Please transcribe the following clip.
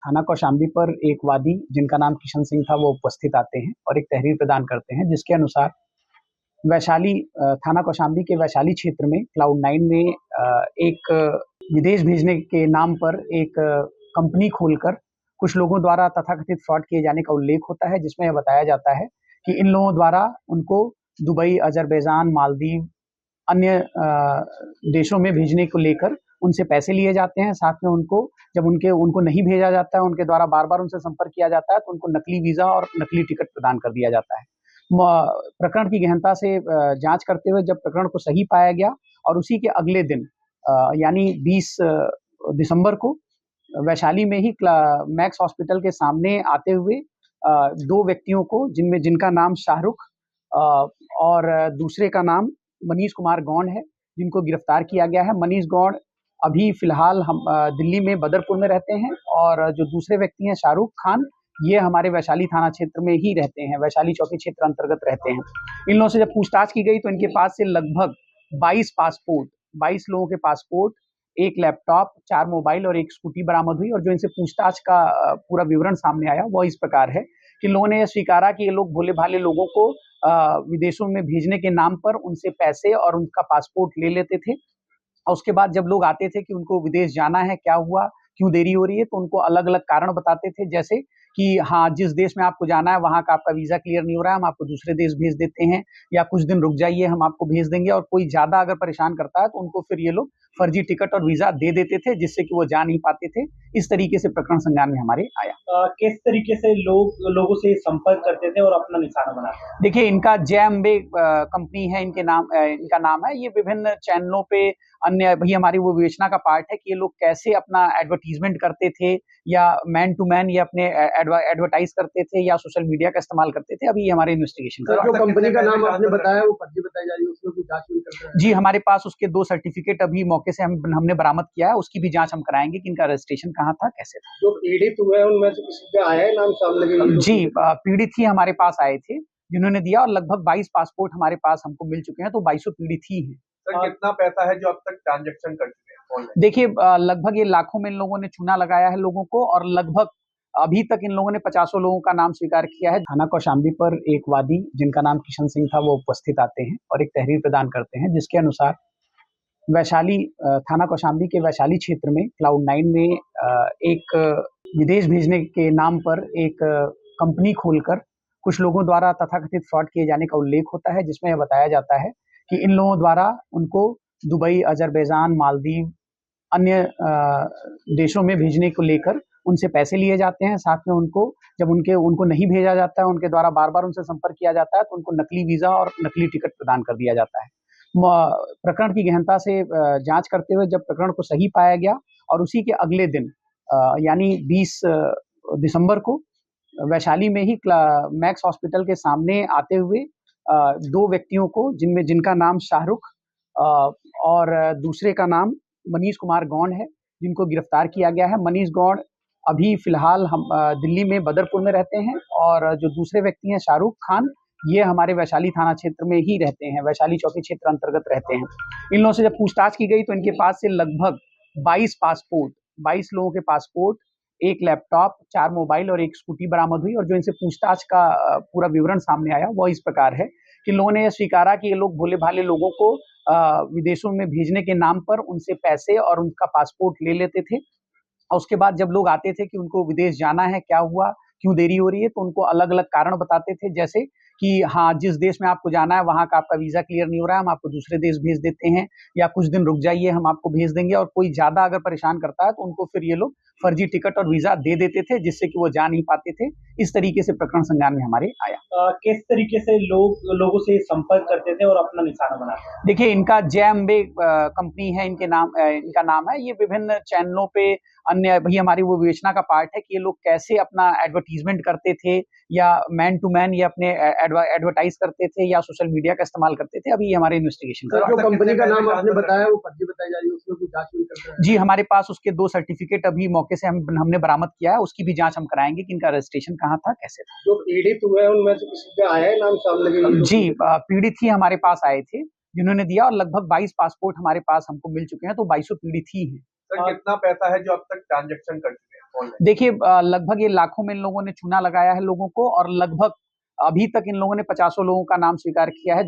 थाना कौशाम्बी पर एक वादी जिनका नाम किशन सिंह था वो उपस्थित आते हैं और एक तहरीर प्रदान करते हैं, जिसके अनुसार वैशाली थाना कौशाम्बी के वैशाली क्षेत्र में क्लाउड9 में एक विदेश भेजने के नाम पर एक कंपनी खोलकर कुछ लोगों द्वारा तथाकथित फ्रॉड किए जाने का उल्लेख होता है, जिसमें यह बताया जाता है कि इन लोगों द्वारा उनको दुबई, अजरबैजान, मालदीव, अन्य देशों में भेजने को लेकर उनसे पैसे लिए जाते हैं। साथ में जब उनको नहीं भेजा जाता है, उनके द्वारा बार-बार उनसे संपर्क किया जाता है, तो उनको नकली वीज़ा और नकली टिकट प्रदान कर दिया जाता है। प्रकरण की गहनता से जांच करते हुए जब प्रकरण को सही पाया गया और उसी के अगले दिन यानी 20 दिसंबर को वैशाली में ही मैक्स हॉस्पिटल के सामने आते हुए 2 व्यक्तियों को जिनका नाम शाहरुख और दूसरे का नाम मनीष कुमार गौंड है, जिनको गिरफ्तार किया गया है। मनीष गौंड अभी फिलहाल हम दिल्ली में बदरपुर में रहते हैं और जो दूसरे व्यक्ति हैं शाहरुख खान, ये हमारे वैशाली थाना क्षेत्र में ही रहते हैं, वैशाली चौकी क्षेत्र अंतर्गत रहते हैं। इन लोगों से जब पूछताछ की गई तो इनके पास से लगभग 22 लोगों के पासपोर्ट, 1 लैपटॉप, 4 मोबाइल और 1 स्कूटी बरामद हुई। और जो इनसे पूछताछ का पूरा विवरण सामने आया वो इस प्रकार है कि लोगों ने यह स्वीकारा कि ये लोग भोले-भाले लोगों को विदेशों में भेजने के नाम पर उनसे पैसे और उनका पासपोर्ट ले लेते थे। और उसके बाद जब लोग आते थे कि उनको विदेश जाना है, क्या हुआ, क्यों देरी हो रही है, तो उनको अलग-अलग कारण बताते थे, जैसे कि हाँ, जिस देश में आपको जाना है वहाँ का आपका वीज़ा क्लियर नहीं हो रहा है, हम आपको दूसरे देश भेज देते हैं, या कुछ दिन रुक जाइए, हम आपको भेज देंगे। और कोई ज़्यादा अगर परेशान करता है तो उनको फिर ये लोग फर्जी टिकट और वीज़ा दे देते थे, जिससे कि वो जा नहीं पाते थे। इस तरीके से प्रकरण संज्ञान में हमारे आया। किस तरीके से लोगों से संपर्क करते थे और अपना निशाना बनाते? देखिए, इनका जय अम्बे कंपनी है, इनका नाम है। ये विभिन्न चैनलों पे अन्य भी हमारी वो विवेचना का पार्ट है कि ये लोग कैसे अपना एडवर्टाइजमेंट करते थे, या मैन टू मैन ये अपने एडवर्टाइज करते थे, या सोशल मीडिया का इस्तेमाल करते थे। अभी हमारे इन्वेस्टिगेशन सर, जो कंपनी का नाम आपने बताया वो फर्जी बताई जा रही है, उसमें कुछ जांच भी कर रहे हैं? जी, हमारे पास उसके 2 सर्टिफिकेट अभी मौके से हमने बरामद किया है, उसकी भी जांच हम कराएंगे कि इनका रजिस्ट्रेशन कहाँ था, कैसे था। जो पीड़ित हुए हैं उनमें से किसी का आया है नाम सामने? जी, पीड़ित ही हमारे पास आए थे जिन्होंने दिया, और लगभग 22 पासपोर्ट हमारे पास हमको मिल चुके हैं, तो 22 पीड़ित ही हैं। सर, कितना पैसा है जो अब तक ट्रांजैक्शन कर चुके हैं ऑनलाइन? देखिए, लगभग ये लाखों में इन लोगों ने चूना लगाया है लोगों को, और लगभग अभी तक इन लोगों ने 50 लोगों का नाम स्वीकार किया है। थाना कौशाम्बी पर एक वादी जिनका नाम किशन सिंह था वो उपस्थित आते हैं और एक तहरीर प्रदान करते हैं, जिसके अनुसार वैशाली थाना कौशाम्बी के वैशाली क्षेत्र में क्लाउड9 में एक विदेश भेजने के नाम पर एक कंपनी खोलकर कुछ लोगों द्वारा तथाकथित फ्रॉड किए जाने का उल्लेख होता है, जिसमें यह बताया जाता है कि इन लोगों द्वारा उनको दुबई, अजरबैजान, मालदीव, अन्य देशों में भेजने को लेकर उनसे पैसे लिए जाते हैं। साथ में जब उनको नहीं भेजा जाता है, उनके द्वारा बार-बार उनसे संपर्क किया जाता है, तो उनको नकली वीज़ा और नकली टिकट प्रदान कर दिया जाता है। प्रकरण की गहनता से जांच करते हुए जब प्रकरण को सही पाया गया और उसी के अगले दिन यानी 20 दिसंबर को वैशाली में ही मैक्स हॉस्पिटल के सामने आते हुए 2 व्यक्तियों को जिनका नाम शाहरुख और दूसरे का नाम मनीष कुमार गौंड है, जिनको गिरफ्तार किया गया है। मनीष गौंड अभी फिलहाल हम दिल्ली में बदरपुर में रहते हैं, और जो दूसरे व्यक्ति हैं शाहरुख खान, ये हमारे वैशाली थाना क्षेत्र में ही रहते हैं, वैशाली चौकी क्षेत्र अंतर्गत रहते हैं। इन लोगों से जब पूछताछ की गई तो इनके पास से लगभग 22 लोगों के पासपोर्ट, 1 लैपटॉप, 4 मोबाइल और 1 स्कूटी बरामद हुई। और जो इनसे पूछताछ का पूरा विवरण सामने आया वो इस प्रकार है कि लोगों ने यह स्वीकारा कि ये लोग भोले-भाले लोगों को विदेशों में भेजने के नाम पर उनसे पैसे और उनका पासपोर्ट ले लेते थे। और उसके बाद जब लोग आते थे कि उनको विदेश जाना है, क्या हुआ, क्यों देरी हो रही है, तो उनको अलग-अलग कारण बताते थे, जैसे कि हाँ, जिस देश में आपको जाना है वहाँ का आपका वीज़ा क्लियर नहीं हो रहा है, हम आपको दूसरे देश भेज देते हैं, या कुछ दिन रुक जाइए, हम आपको भेज देंगे। और कोई ज़्यादा अगर परेशान करता है तो उनको फिर ये लोग फर्जी टिकट और वीज़ा दे देते थे, जिससे कि वो जा नहीं पाते थे। इस तरीके से प्रकरण संज्ञान में हमारे आया। किस तरीके से लोगों से संपर्क करते थे और अपना निशाना बनाते? देखिए, इनका जय अम्बे कंपनी है, इनका नाम है। ये विभिन्न चैनलों पे अन्य भी हमारी वो विवेचना का पार्ट है कि ये लोग कैसे अपना एडवर्टाइजमेंट करते थे, या मैन टू मैन ये अपने एडवर्टाइज करते थे, या सोशल मीडिया का इस्तेमाल करते थे। अभी हमारे इन्वेस्टिगेशन सर, जो कंपनी का नाम आपने बताया वो फर्जी बताई जा रही है, उसमें कुछ जांच भी कर रहे हैं? जी, हमारे पास उसके 2 सर्टिफिकेट अभी मौके से हमने बरामद किया है, उसकी भी जांच हम कराएंगे कि इनका रजिस्ट्रेशन कहाँ था, कैसे था। जो पीड़ित हुए हैं उनमें से किसी का आया है नाम सामने? जी, पीड़ित ही हमारे पास आए थे जिन्होंने दिया, और लगभग 22 पासपोर्ट हमारे पास हमको मिल चुके हैं, तो 22 पीड़ित ही हैं। सर कितना पैसा है जो अब तक ट्रांजैक्शन कर चुके हैं ऑनलाइन? देखिए लगभग ये लाखों में इन लोगों ने चूना लगाया है लोगों को, और लगभग अभी तक इन लोगों ने 50 लोगों का नाम स्वीकार किया है।